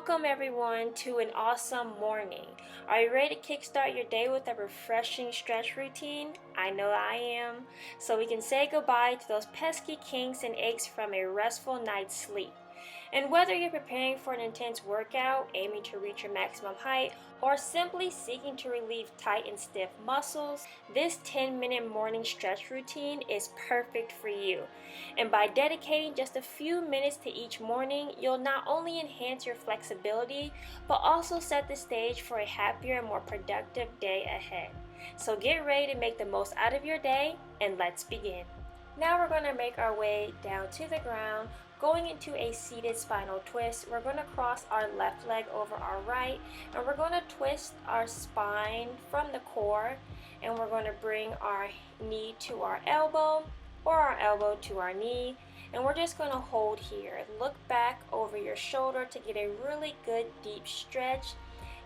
Welcome everyone to an awesome morning. Are you ready to kickstart your day with a refreshing stretch routine? I know I am. So we can say goodbye to those pesky kinks and aches from a restful night's sleep. And whether you're preparing for an intense workout, aiming to reach your maximum height, or simply seeking to relieve tight and stiff muscles, this 10-minute morning stretch routine is perfect for you. And by dedicating just a few minutes to each morning, you'll not only enhance your flexibility, but also set the stage for a happier and more productive day ahead. So get ready to make the most out of your day, and let's begin. Now we're going to make our way down to the ground, going into a seated spinal twist. We're going to cross our left leg over our right, and we're going to twist our spine from the core, and we're going to bring our knee to our elbow, or our elbow to our knee, and we're just going to hold here. Look back over your shoulder to get a really good deep stretch.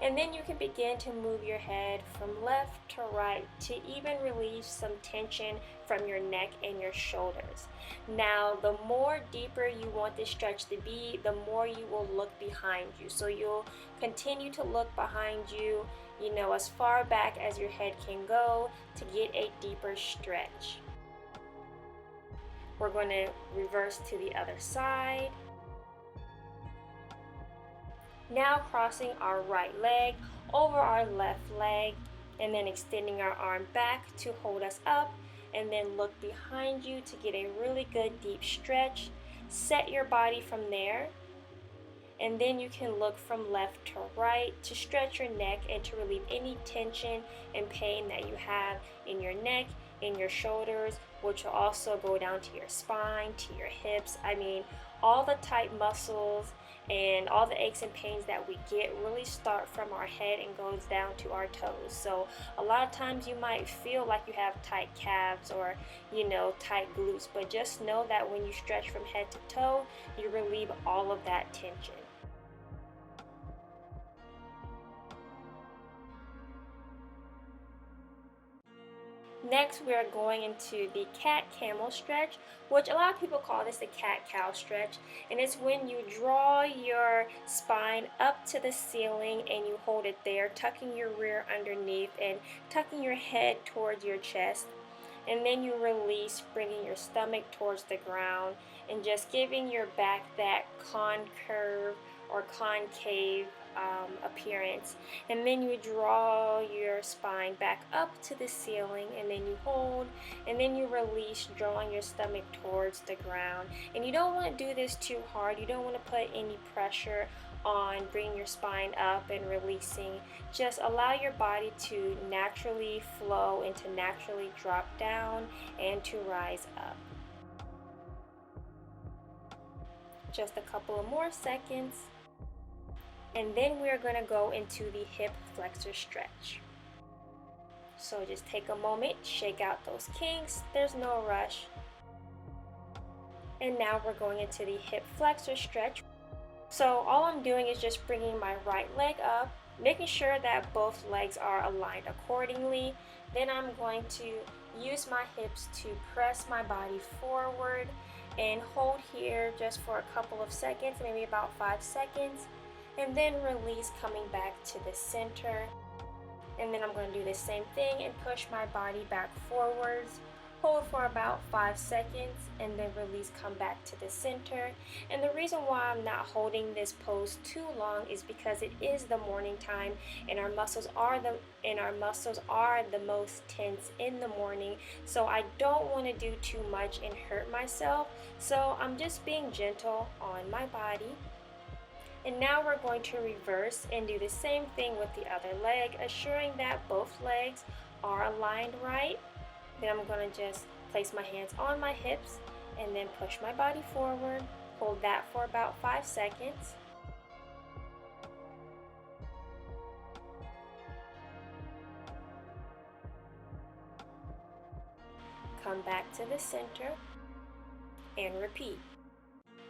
And then you can begin to move your head from left to right to even release some tension from your neck and your shoulders. Now, the more deeper you want this stretch to be, the more you will look behind you. So you'll continue to look behind you, as far back as your head can go to get a deeper stretch. We're going to reverse to the other side. Now crossing our right leg over our left leg, and then extending our arm back to hold us up, and then look behind you to get a really good deep stretch. Set your body from there, and then you can look from left to right to stretch your neck and to relieve any tension and pain that you have in your neck, in your shoulders, which will also go down to your spine, to your hips. All the tight muscles and all the aches and pains that we get really start from our head and goes down to our toes. So a lot of times you might feel like you have tight calves or tight glutes, but just know that when you stretch from head to toe, you relieve all of that tension. Next, we are going into the cat-camel stretch, which a lot of people call this the cat-cow stretch, and it's when you draw your spine up to the ceiling and you hold it there, tucking your rear underneath and tucking your head towards your chest, and then you release, bringing your stomach towards the ground and just giving your back that concave or concave appearance. And then you draw your spine back up to the ceiling, and then you hold, and then you release, drawing your stomach towards the ground. And you don't want to do this too hard. You don't want to put any pressure on bringing your spine up and releasing. Just allow your body to naturally flow and to naturally drop down and to rise up. Just a couple of more seconds. And then we're going to go into the hip flexor stretch. So just take a moment, shake out those kinks. There's no rush. And now we're going into the hip flexor stretch. So all I'm doing is just bringing my right leg up, making sure that both legs are aligned accordingly. Then I'm going to use my hips to press my body forward and hold here just for a couple of seconds, maybe about 5 seconds. And then release, coming back to the center. And then I'm going to do the same thing and push my body back forwards, hold for about 5 seconds, and then release, come back to the center. And the reason why I'm not holding this pose too long is because it is the morning time, and our muscles are the most tense in the morning. So I don't want to do too much and hurt myself. So I'm just being gentle on my body. And now we're going to reverse and do the same thing with the other leg, assuring that both legs are aligned right. Then I'm going to just place my hands on my hips and then push my body forward. Hold that for about 5 seconds. Come back to the center and repeat.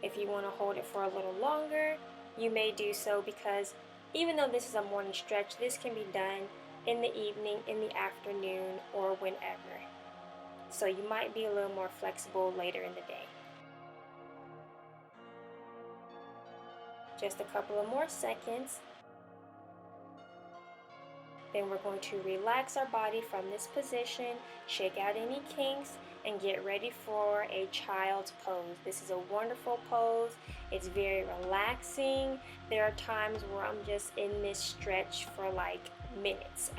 If you want to hold it for a little longer, you may do so, because even though this is a morning stretch, this can be done in the evening, in the afternoon, or whenever. So you might be a little more flexible later in the day. Just a couple of more seconds. Then we're going to relax our body from this position, shake out any kinks, and get ready for a child's pose. This is a wonderful pose. It's very relaxing. There are times where I'm just in this stretch for like minutes,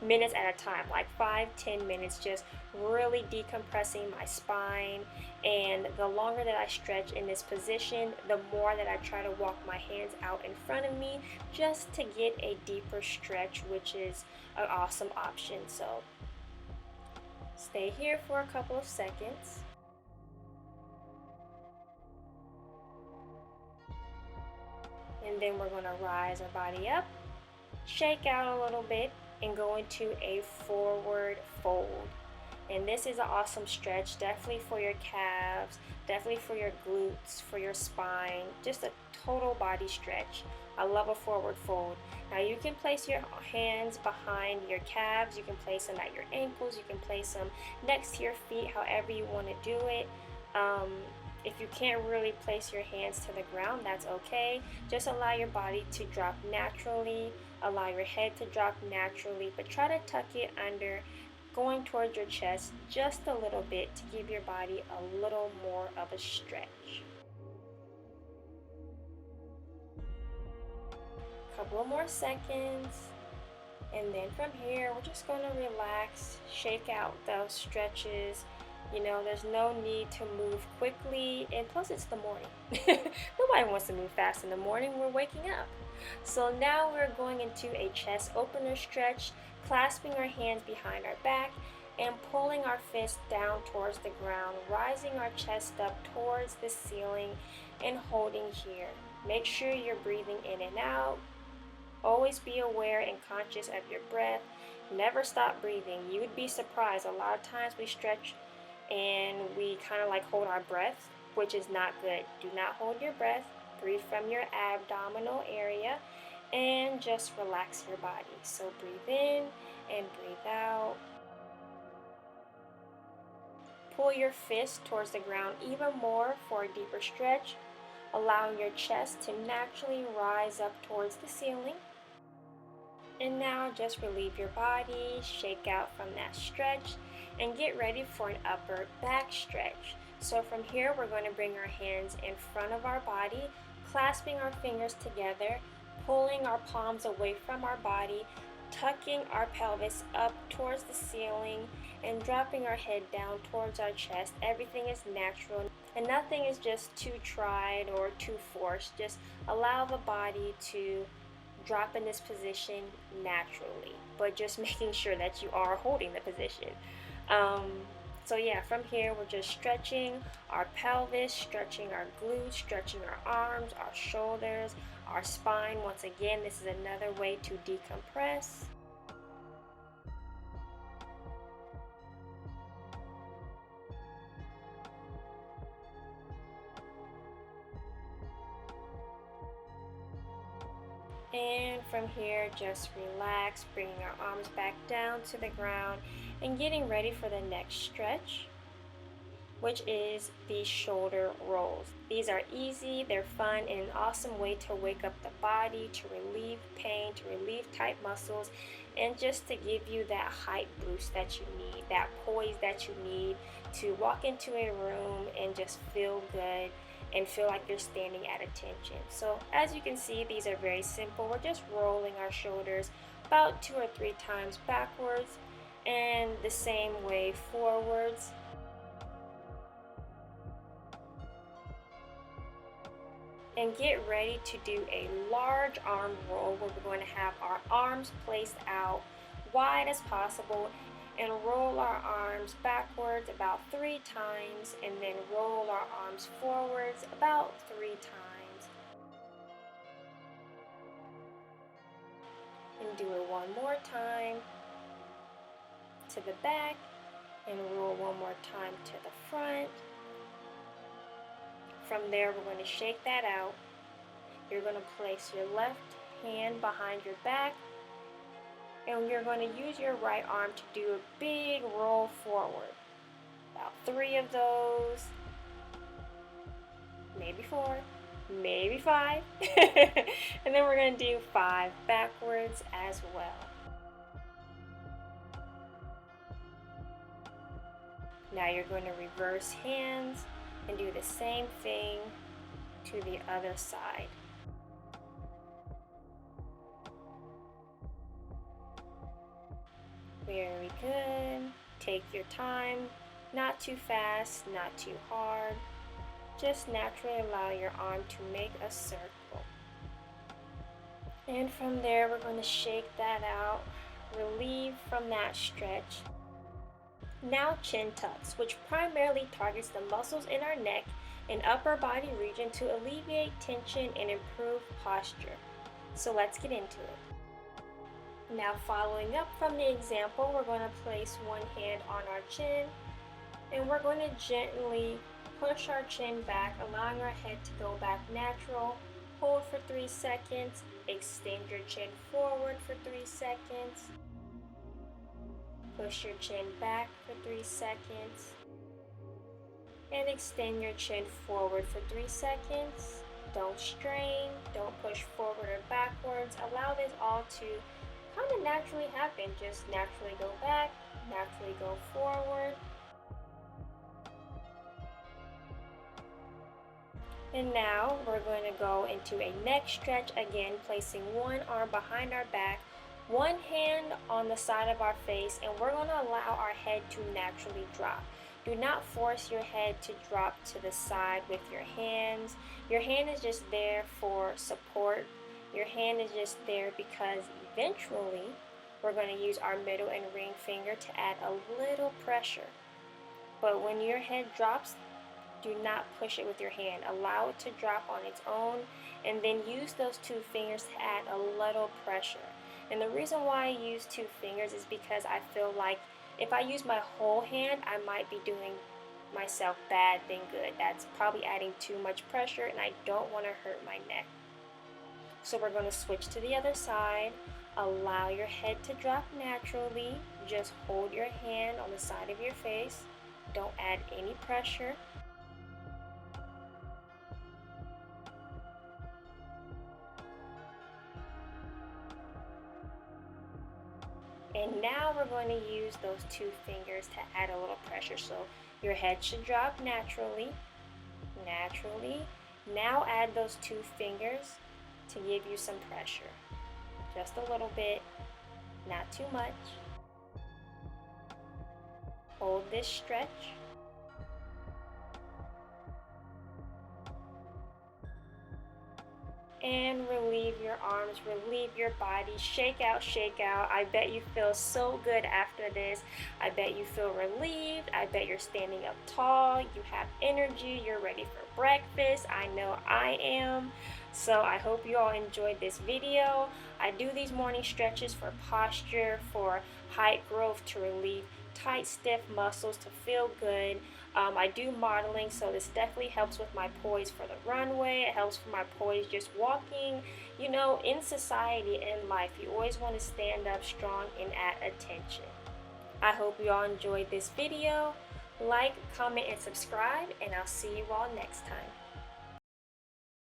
minutes at a time, like 5-10 minutes, just really decompressing my spine. And the longer that I stretch in this position, the more that I try to walk my hands out in front of me just to get a deeper stretch, which is an awesome option. So stay here for a couple of seconds. And then we're going to rise our body up, shake out a little bit, and go into a forward fold. And this is an awesome stretch, definitely for your calves, definitely for your glutes, for your spine, just a total body stretch. I love a forward fold. Now you can place your hands behind your calves, you can place them at your ankles, you can place them next to your feet, however you want to do it. If you can't really place your hands to the ground, that's okay. Just allow your body to drop naturally, allow your head to drop naturally, but try to tuck it under, going towards your chest just a little bit to give your body a little more of a stretch. Couple more seconds, and then from here we're just going to relax, shake out those stretches. You know, there's no need to move quickly, and plus it's the morning. Nobody wants to move fast in the morning. We're waking up. So now we're going into a chest opener stretch, clasping our hands behind our back and pulling our fists down towards the ground, rising our chest up towards the ceiling and holding here. Make sure you're breathing in and out. Always be aware and conscious of your breath. Never stop breathing. You would be surprised. A lot of times we stretch and we kind of like hold our breath, which is not good. Do not hold your breath. Breathe from your abdominal area and just relax your body. So breathe in and breathe out. Pull your fist towards the ground even more for a deeper stretch, allowing your chest to naturally rise up towards the ceiling. And now just relieve your body, shake out from that stretch, and get ready for an upper back stretch. So from here, we're going to bring our hands in front of our body, clasping our fingers together, pulling our palms away from our body, tucking our pelvis up towards the ceiling, and dropping our head down towards our chest. Everything is natural, and nothing is just too tried or too forced. Just allow the body to drop in this position naturally, but just making sure that you are holding the position. So yeah, from here we're just stretching our pelvis, stretching our glutes, stretching our arms, our shoulders, our spine. Once again, this is another way to decompress. And from here, just relax, bringing our arms back down to the ground and getting ready for the next stretch, which is the shoulder rolls. These are easy, they're fun, and an awesome way to wake up the body, to relieve pain, to relieve tight muscles, and just to give you that height boost that you need, that poise that you need to walk into a room and just feel good and feel like you're standing at attention. So as you can see, these are very simple. We're just rolling our shoulders about 2 or 3 times backwards and the same way forwards. And get ready to do a large arm roll where we're going to have our arms placed out wide as possible and roll our arms backwards about 3 times and then roll our arms forwards about 3 times. And do it one more time to the back and roll one more time to the front. From there, we're going to shake that out. You're going to place your left hand behind your back, and you're going to use your right arm to do a big roll forward. About 3 of those, maybe 4, maybe 5. And then we're going to do 5 backwards as well. Now you're going to reverse hands and do the same thing to the other side. Very good. Take your time, not too fast, not too hard. Just naturally allow your arm to make a circle. And from there, we're going to shake that out, relieve from that stretch. Now chin tucks, which primarily targets the muscles in our neck and upper body region to alleviate tension and improve posture. So let's get into it. Now following up from the example, we're going to place one hand on our chin and we're going to gently push our chin back, allowing our head to go back natural. Hold for 3 seconds, extend your chin forward for 3 seconds. Push your chin back for 3 seconds. And extend your chin forward for 3 seconds. Don't strain, don't push forward or backwards. Allow this all to kind of naturally happen. Just naturally go back, naturally go forward. And now we're going to go into a neck stretch again, placing one arm behind our back, one hand on the side of our face, and we're going to allow our head to naturally drop. Do not force your head to drop to the side with your hands. Your hand is just there for support. Your hand is just there because eventually we're going to use our middle and ring finger to add a little pressure. But when your head drops, do not push it with your hand. Allow it to drop on its own and then use those 2 fingers to add a little pressure. And the reason why I use 2 fingers is because I feel like if I use my whole hand, I might be doing myself bad than good. That's probably adding too much pressure and I don't want to hurt my neck. So we're going to switch to the other side. Allow your head to drop naturally. Just hold your hand on the side of your face. Don't add any pressure. And now we're going to use those 2 fingers to add a little pressure. So your head should drop naturally. Now add those 2 fingers to give you some pressure. Just a little bit, not too much. Hold this stretch. And relieve your arms, relieve your body, shake out, shake out. I bet you feel so good after this. I bet you feel relieved. I bet you're standing up tall. You have energy. You're ready for breakfast. I know I am. So I hope you all enjoyed this video. I do these morning stretches for posture, for height growth, to relieve tight, stiff muscles, to feel good. I do modeling, so this definitely helps with my poise for the runway. It helps for my poise just walking. You know, in society, in life, you always want to stand up strong and at attention. I hope you all enjoyed this video. Like, comment, and subscribe, and I'll see you all next time.